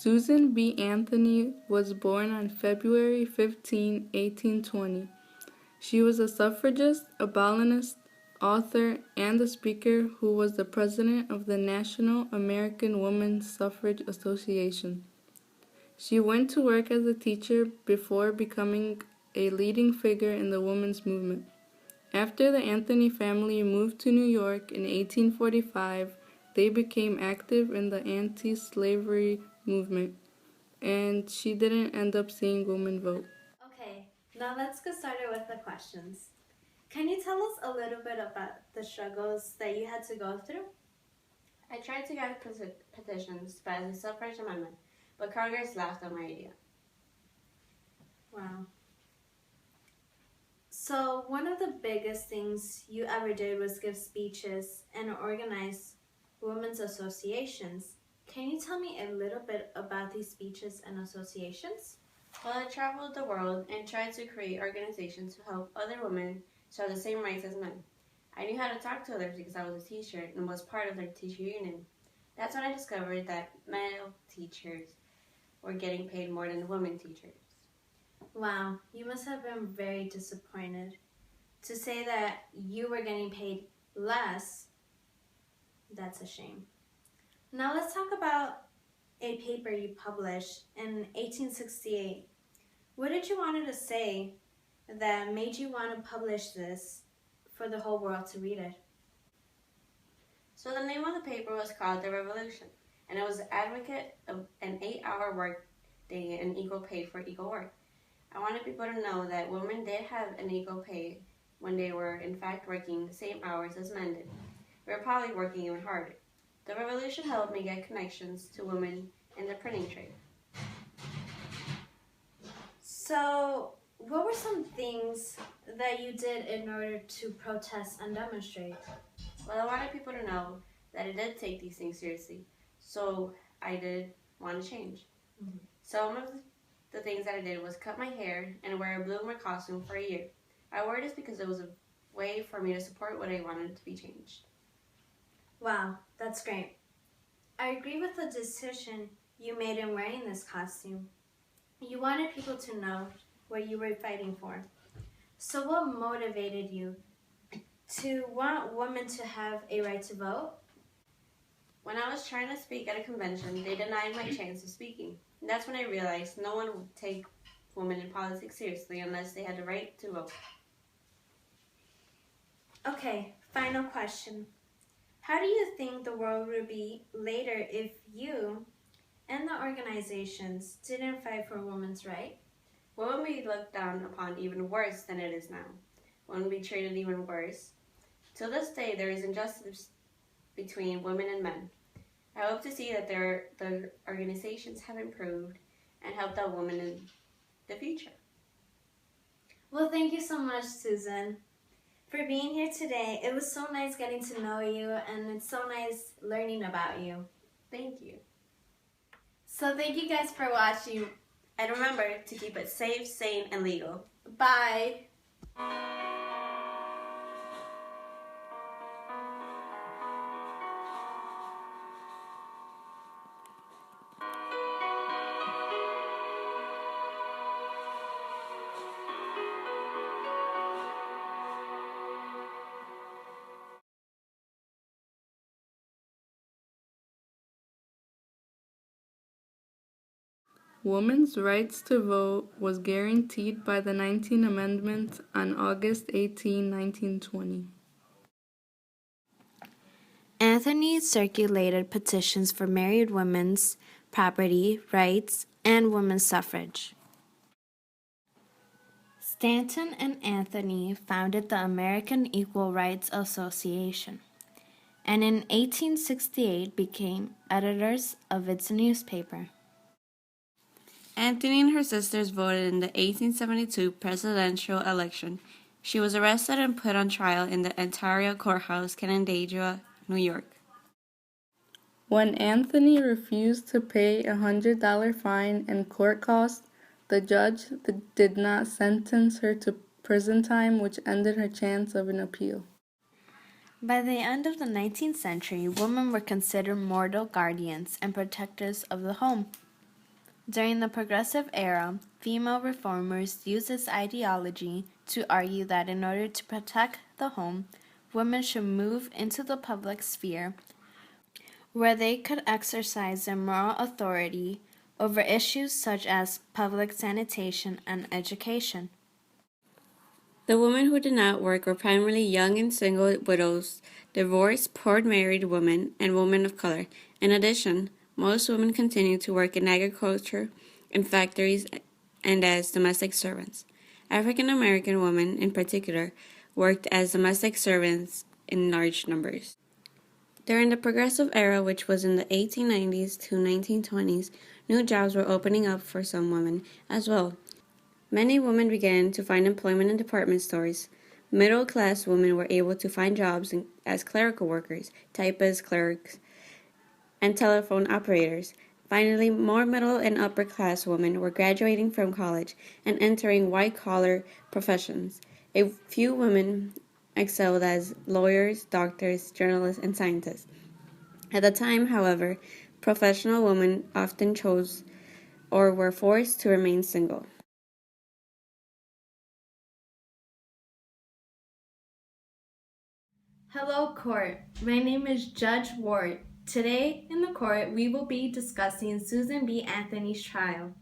Susan B. Anthony was born on February 15, 1820. She was a suffragist, abolitionist, author, and a speaker who was the president of the National American Women's Suffrage Association. She went to work as a teacher before becoming a leading figure in the women's movement. After the Anthony family moved to New York in 1845, they became active in the anti-slavery movement, and she didn't end up seeing women vote. Okay, now let's get started with the questions. Can you tell us a little bit about the struggles that you had to go through? I tried to get petitions to pass the suffrage amendment, but Congress laughed at my idea. Wow. So, one of the biggest things you ever did was give speeches and organize women's associations. Can you tell me a little bit about these speeches and associations? Well, I traveled the world and tried to create organizations to help other women to have the same rights as men. I knew how to talk to others because I was a teacher and was part of their teacher union. That's when I discovered that male teachers were getting paid more than the women teachers. Wow, you must have been very disappointed. To say that you were getting paid less, that's a shame. Now let's talk about a paper you published in 1868. What did you want to say that made you want to publish this for the whole world to read it? So the name of the paper was called The Revolution, and it was an advocate of an 8-hour work day and equal pay for equal work. I wanted people to know that women did have an equal pay when they were in fact working the same hours as men did. We were probably working even harder. The revolution helped me get connections to women in the printing trade. So, what were some things that you did in order to protest and demonstrate? Well, I wanted people to know that I did take these things seriously, so I did want to change. Mm-hmm. Some of the things that I did was cut my hair and wear a bloomer costume for a year. I wore this because it was a way for me to support what I wanted to be changed. Wow, that's great. I agree with the decision you made in wearing this costume. You wanted people to know what you were fighting for. So what motivated you to want women to have a right to vote? When I was trying to speak at a convention, they denied my chance of speaking. And that's when I realized no one would take women in politics seriously unless they had the right to vote. Okay, final question. How do you think the world would be later if you and the organizations didn't fight for women's rights? Women would be looked down upon even worse than it is now. Women would be treated even worse. To this day, there is injustice between women and men. I hope to see that the organizations have improved and helped out women in the future. Well, thank you so much, Susan, for being here today. It was so nice getting to know you, and it's so nice learning about you. Thank you. So thank you guys for watching. And remember to keep it safe, sane, and legal. Bye. Women's rights to vote was guaranteed by the 19th Amendment on August 18, 1920. Anthony circulated petitions for married women's property rights and women's suffrage. Stanton and Anthony founded the American Equal Rights Association, and in 1868 became editors of its newspaper. Anthony and her sisters voted in the 1872 presidential election. She was arrested and put on trial in the Ontario courthouse, Canandaigua, New York. When Anthony refused to pay a $100 fine and court costs, the judge did not sentence her to prison time, which ended her chance of an appeal. By the end of the 19th century, women were considered moral guardians and protectors of the home. During the Progressive Era, female reformers used this ideology to argue that in order to protect the home, women should move into the public sphere where they could exercise their moral authority over issues such as public sanitation and education. The women who did not work were primarily young and single widows, divorced, poor married women, and women of color. In addition, most women continued to work in agriculture, in factories, and as domestic servants. African American women, in particular, worked as domestic servants in large numbers. During the Progressive Era, which was in the 1890s to 1920s, new jobs were opening up for some women as well. Many women began to find employment in department stores. Middle-class women were able to find jobs as clerical workers, typists, clerks, and telephone operators. Finally, more middle and upper-class women were graduating from college and entering white-collar professions. A few women excelled as lawyers, doctors, journalists, and scientists. At the time, however, professional women often chose or were forced to remain single. Hello, court. My name is Judge Ward. Today in the court, we will be discussing Susan B. Anthony's trial.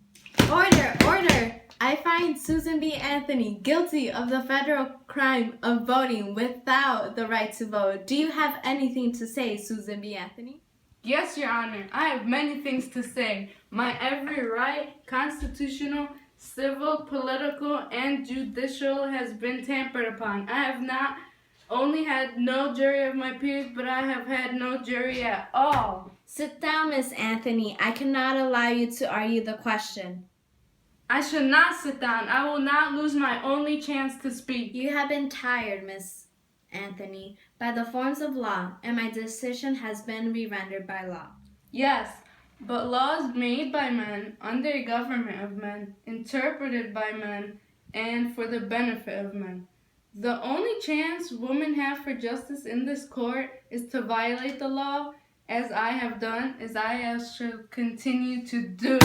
Order! Order! I find Susan B. Anthony guilty of the federal crime of voting without the right to vote. Do you have anything to say, Susan B. Anthony? Yes, Your Honor, I have many things to say. My every right, constitutional, civil, political, and judicial has been tampered upon. I have not only had no jury of my peers, but I have had no jury at all. Sit down, Miss Anthony. I cannot allow you to argue the question. I should not sit down. I will not lose my only chance to speak. You have been tired, Miss Anthony, by the forms of law, and my decision has been re-rendered by law. Yes, but laws made by men, under a government of men, interpreted by men, and for the benefit of men. The only chance women have for justice in this court is to violate the law, as I have done, as I shall continue to do.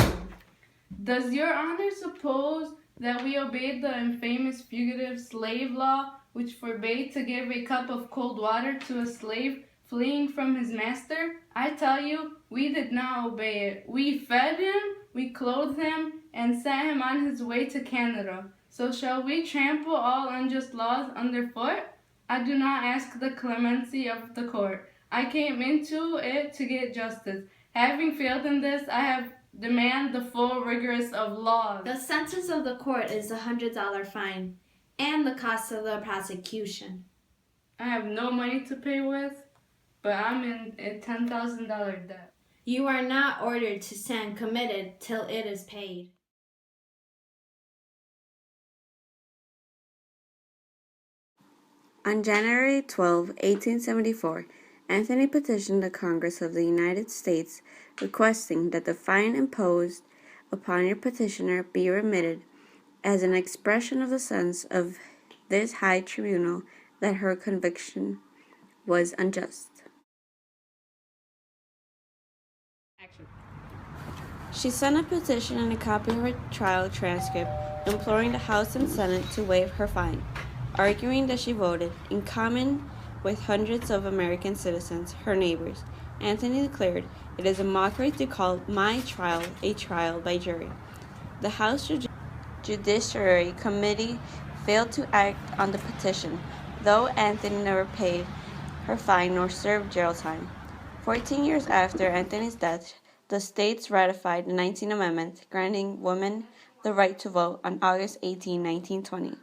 Does Your Honor suppose that we obeyed the infamous fugitive slave law, which forbade to give a cup of cold water to a slave fleeing from his master? I tell you, we did not obey it. We fed him, we clothed him, and sent him on his way to Canada. So shall we trample all unjust laws underfoot? I do not ask the clemency of the court. I came into it to get justice. Having failed in this, I have demand the full rigorous of laws. The sentence of the court is a $100 fine and the cost of the prosecution. I have no money to pay with, but I'm in a $10,000 debt. You are not ordered to stand committed till it is paid. On January 12, 1874, Anthony petitioned the Congress of the United States requesting that the fine imposed upon your petitioner be remitted as an expression of the sense of this high tribunal that her conviction was unjust. She sent a petition and a copy of her trial transcript imploring the House and Senate to waive her fine, arguing that she voted, in common with hundreds of American citizens, her neighbors. Anthony declared, "It is a mockery to call my trial a trial by jury." The House Judiciary Committee failed to act on the petition, though Anthony never paid her fine nor served jail time. 14 years after Anthony's death, the states ratified the 19th Amendment, granting women the right to vote on August 18, 1920.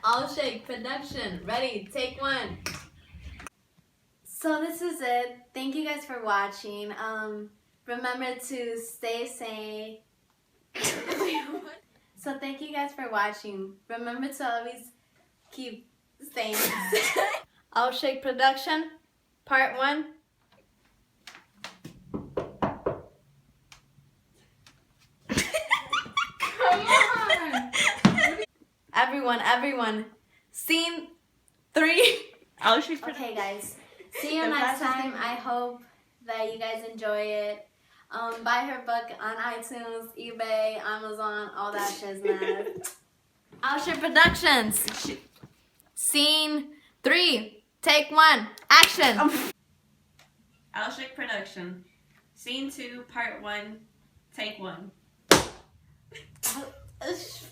All Shake Production. Ready, take one. So this is it. Thank you guys for watching. Remember to stay safe. So thank you guys for watching. Remember to always keep staying safe. All Shake Production, Part 1. Come on! Everyone. Scene 3. I'll shoot for Okay, guys. See you next time. I hope that you guys enjoy it. Buy her book on iTunes, eBay, Amazon, all that shiznaz. Alshik Productions. Scene 3. Take 1. Action. Alshik Production. Scene 2, Part 1, Take 1. It's